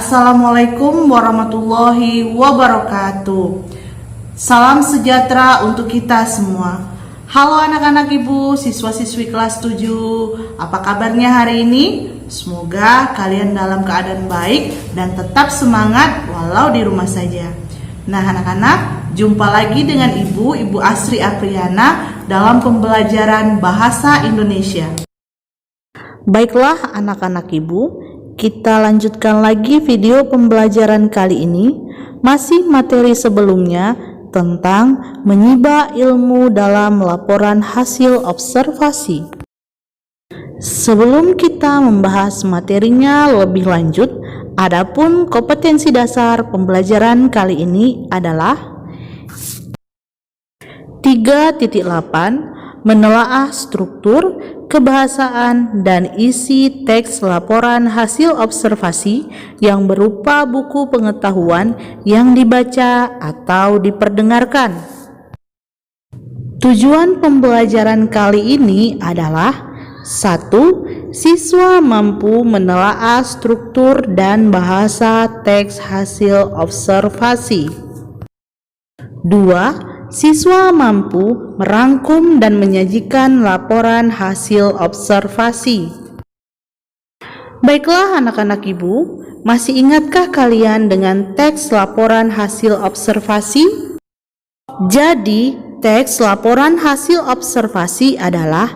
Assalamualaikum warahmatullahi wabarakatuh. Salam sejahtera untuk kita semua. Halo anak-anak ibu, siswa-siswi kelas 7. Apa kabarnya hari ini? Semoga kalian dalam keadaan baik dan tetap semangat walau di rumah saja. Nah anak-anak, jumpa lagi dengan Ibu Asri Apriana dalam pembelajaran Bahasa Indonesia. Baiklah anak-anak ibu, kita lanjutkan lagi video pembelajaran kali ini. Masih materi sebelumnya tentang menyimak ilmu dalam laporan hasil observasi. Sebelum kita membahas materinya lebih lanjut, adapun kompetensi dasar pembelajaran kali ini adalah 3.8 menelaah struktur, kebahasaan, dan isi teks laporan hasil observasi yang berupa buku pengetahuan yang dibaca atau diperdengarkan. Tujuan pembelajaran kali ini adalah 1. Siswa mampu menelaah struktur dan bahasa teks hasil observasi. 2. Siswa mampu merangkum dan menyajikan laporan hasil observasi. Baiklah anak-anak ibu, masih ingatkah kalian dengan teks laporan hasil observasi? Jadi, teks laporan hasil observasi adalah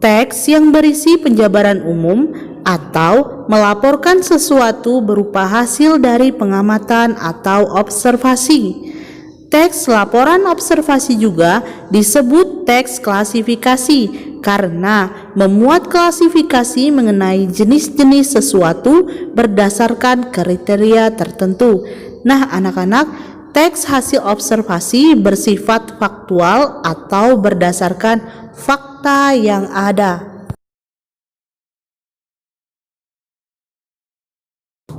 teks yang berisi penjabaran umum atau melaporkan sesuatu berupa hasil dari pengamatan atau observasi. Teks laporan observasi juga disebut teks klasifikasi karena memuat klasifikasi mengenai jenis-jenis sesuatu berdasarkan kriteria tertentu. Nah, anak-anak, teks hasil observasi bersifat faktual atau berdasarkan fakta yang ada.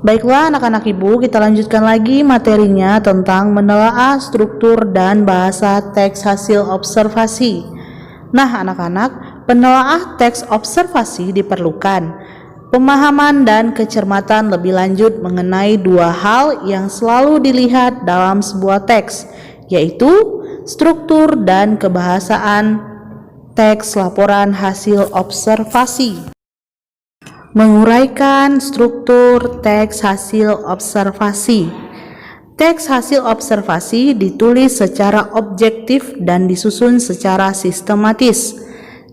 Baiklah anak-anak ibu, kita lanjutkan lagi materinya tentang menelaah struktur dan bahasa teks hasil observasi. Nah anak-anak, penelaah teks observasi diperlukan pemahaman dan kecermatan lebih lanjut mengenai dua hal yang selalu dilihat dalam sebuah teks, yaitu struktur dan kebahasaan teks laporan hasil observasi. Menguraikan struktur teks hasil observasi. Teks hasil observasi ditulis secara objektif dan disusun secara sistematis.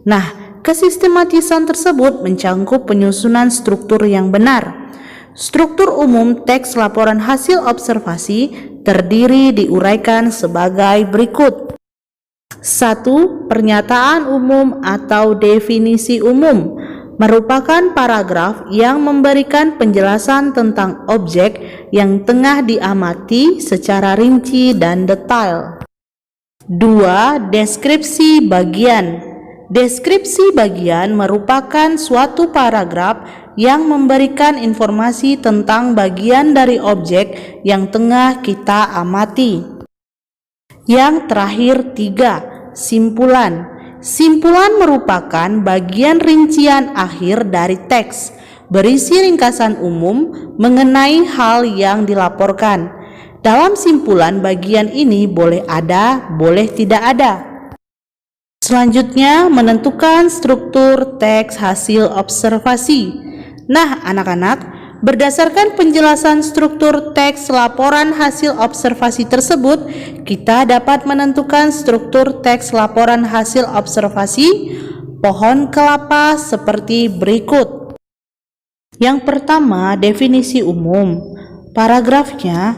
Nah, kesistematisan tersebut mencangkup penyusunan struktur yang benar. Struktur umum teks laporan hasil observasi terdiri diuraikan sebagai berikut. 1. Pernyataan umum atau definisi umum merupakan paragraf yang memberikan penjelasan tentang objek yang tengah diamati secara rinci dan detail. 2. Deskripsi bagian. Deskripsi bagian merupakan suatu paragraf yang memberikan informasi tentang bagian dari objek yang tengah kita amati. Yang terakhir 3. Simpulan. Simpulan merupakan bagian rincian akhir dari teks, berisi ringkasan umum mengenai hal yang dilaporkan. Dalam simpulan bagian ini boleh ada, boleh tidak ada. Selanjutnya, menentukan struktur teks hasil observasi. Nah, anak-anak, berdasarkan penjelasan struktur teks laporan hasil observasi tersebut, kita dapat menentukan struktur teks laporan hasil observasi pohon kelapa seperti berikut. Yang pertama, definisi umum. Paragrafnya,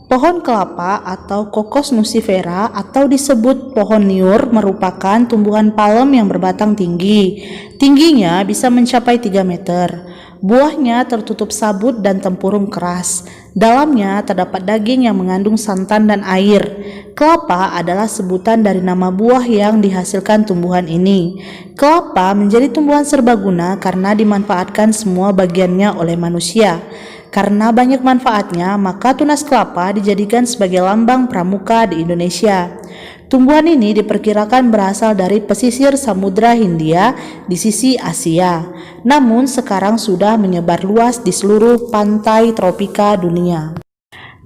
pohon kelapa atau Cocos nucifera atau disebut pohon niur merupakan tumbuhan palem yang berbatang tinggi. Tingginya bisa mencapai 3 meter. Buahnya tertutup sabut dan tempurung keras. Dalamnya terdapat daging yang mengandung santan dan air. Kelapa adalah sebutan dari nama buah yang dihasilkan tumbuhan ini. Kelapa menjadi tumbuhan serbaguna karena dimanfaatkan semua bagiannya oleh manusia. Karena banyak manfaatnya, maka tunas kelapa dijadikan sebagai lambang pramuka di Indonesia. Tumbuhan ini diperkirakan berasal dari pesisir Samudra Hindia di sisi Asia, namun sekarang sudah menyebar luas di seluruh pantai tropika dunia.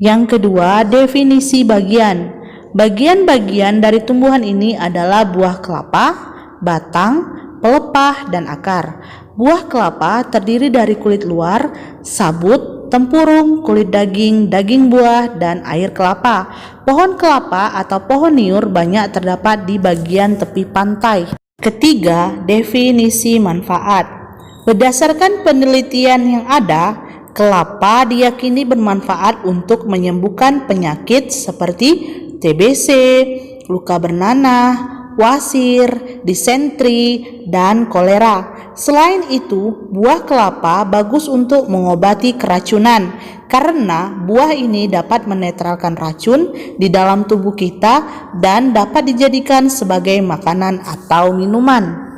Yang kedua, definisi bagian. Bagian-bagian dari tumbuhan ini adalah buah kelapa, batang, pelepah, dan akar. Buah kelapa terdiri dari kulit luar, sabut, tempurung, kulit daging, daging buah, dan air kelapa. Pohon kelapa atau pohon niur banyak terdapat di bagian tepi pantai. Ketiga, definisi manfaat. Berdasarkan penelitian yang ada, kelapa diyakini bermanfaat untuk menyembuhkan penyakit seperti TBC, luka bernanah, wasir, disentri, dan kolera. Selain itu, buah kelapa bagus untuk mengobati keracunan karena buah ini dapat menetralkan racun di dalam tubuh kita dan dapat dijadikan sebagai makanan atau minuman.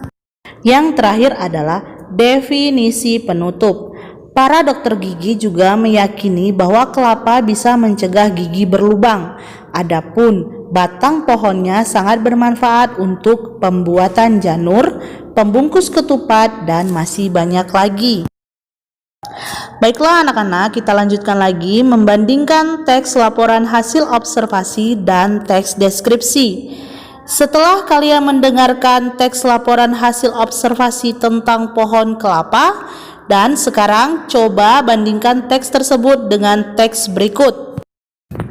Yang terakhir adalah definisi penutup. Para dokter gigi juga meyakini bahwa kelapa bisa mencegah gigi berlubang. Adapun batang pohonnya sangat bermanfaat untuk pembuatan janur, pembungkus ketupat, dan masih banyak lagi. Baiklah anak-anak, kita lanjutkan lagi membandingkan teks laporan hasil observasi dan teks deskripsi. Setelah kalian mendengarkan teks laporan hasil observasi tentang pohon kelapa, dan sekarang coba bandingkan teks tersebut dengan teks berikut.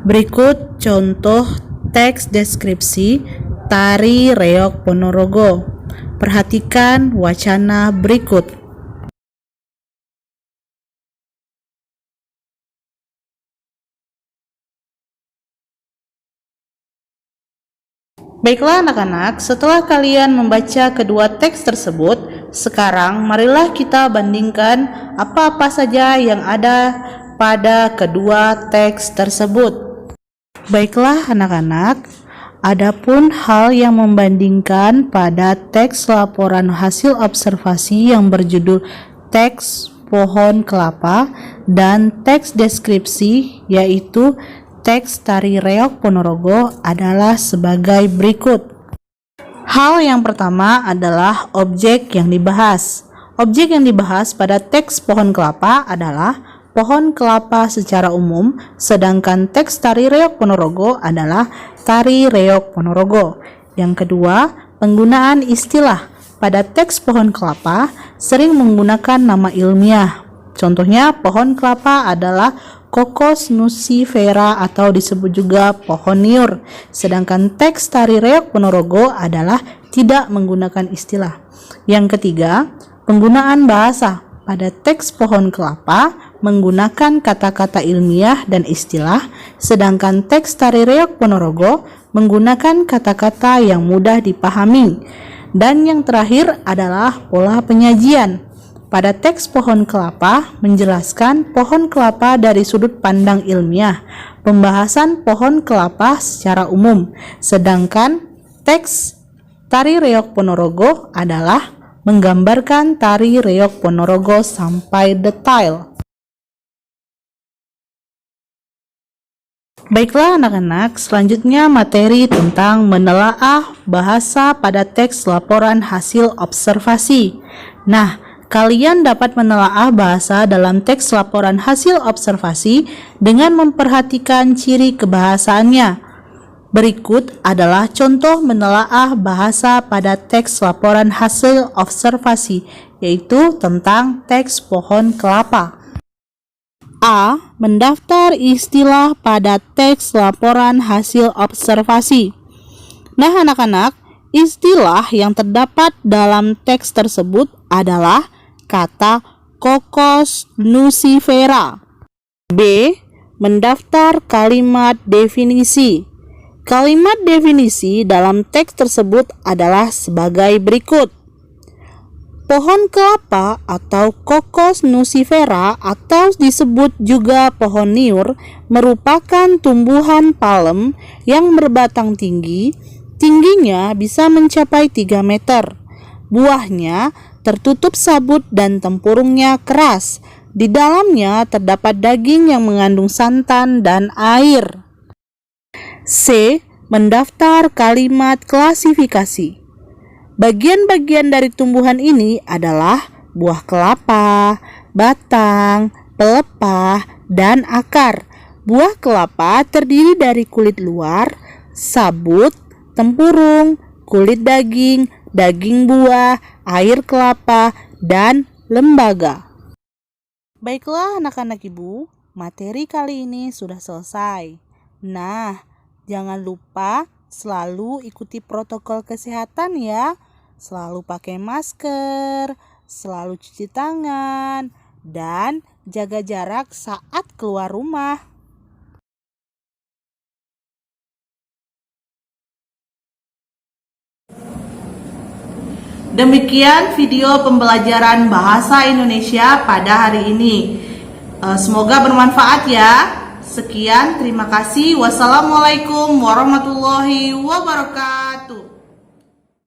Berikut contoh teks deskripsi Tari Reog Ponorogo. Perhatikan wacana berikut. Baiklah anak-anak, setelah kalian membaca kedua teks tersebut, sekarang marilah kita bandingkan apa-apa saja yang ada pada kedua teks tersebut. Baiklah anak-anak, adapun hal yang membandingkan pada teks laporan hasil observasi yang berjudul teks pohon kelapa dan teks deskripsi yaitu teks Tari Reog Ponorogo adalah sebagai berikut. Hal yang pertama adalah objek yang dibahas. Objek yang dibahas pada teks pohon kelapa adalah pohon kelapa secara umum, sedangkan teks Tari Reog Ponorogo adalah Tari Reog Ponorogo. Yang kedua, penggunaan istilah. Pada teks pohon kelapa sering menggunakan nama ilmiah. Contohnya, pohon kelapa adalah Cocos nucifera atau disebut juga pohon niur. Sedangkan teks Tari Reog Ponorogo adalah tidak menggunakan istilah. Yang ketiga, penggunaan bahasa. Pada teks pohon kelapa menggunakan kata-kata ilmiah dan istilah, sedangkan teks Tari Reog Ponorogo menggunakan kata-kata yang mudah dipahami. Dan yang terakhir adalah pola penyajian. Pada teks pohon kelapa menjelaskan pohon kelapa dari sudut pandang ilmiah, pembahasan pohon kelapa secara umum, sedangkan teks Tari Reog Ponorogo adalah menggambarkan Tari Reog Ponorogo sampai detail. Baiklah anak-anak, selanjutnya materi tentang menelaah bahasa pada teks laporan hasil observasi. Nah, kalian dapat menelaah bahasa dalam teks laporan hasil observasi dengan memperhatikan ciri kebahasaannya. Berikut adalah contoh menelaah bahasa pada teks laporan hasil observasi, yaitu tentang teks pohon kelapa. A. Mendaftar istilah pada teks laporan hasil observasi. Nah anak-anak, istilah yang terdapat dalam teks tersebut adalah kata Cocos nucifera. B. Mendaftar kalimat definisi. Kalimat definisi dalam teks tersebut adalah sebagai berikut. Pohon kelapa atau Cocos nucifera atau disebut juga pohon niur merupakan tumbuhan palem yang berbatang tinggi. Tingginya bisa mencapai 3 meter. Buahnya tertutup sabut dan tempurungnya keras. Di dalamnya terdapat daging yang mengandung santan dan air. C. mendaftar kalimat klasifikasi. Bagian-bagian dari tumbuhan ini adalah buah kelapa, batang, pelepah, dan akar. Buah kelapa terdiri dari kulit luar, sabut, tempurung, kulit daging, daging buah, air kelapa, dan lembaga. Baiklah anak-anak ibu, materi kali ini sudah selesai. Nah, jangan lupa selalu ikuti protokol kesehatan ya. Selalu pakai masker, selalu cuci tangan, dan jaga jarak saat keluar rumah. Demikian video pembelajaran bahasa Indonesia pada hari ini. Semoga bermanfaat ya. Sekian, terima kasih. Wassalamualaikum warahmatullahi wabarakatuh.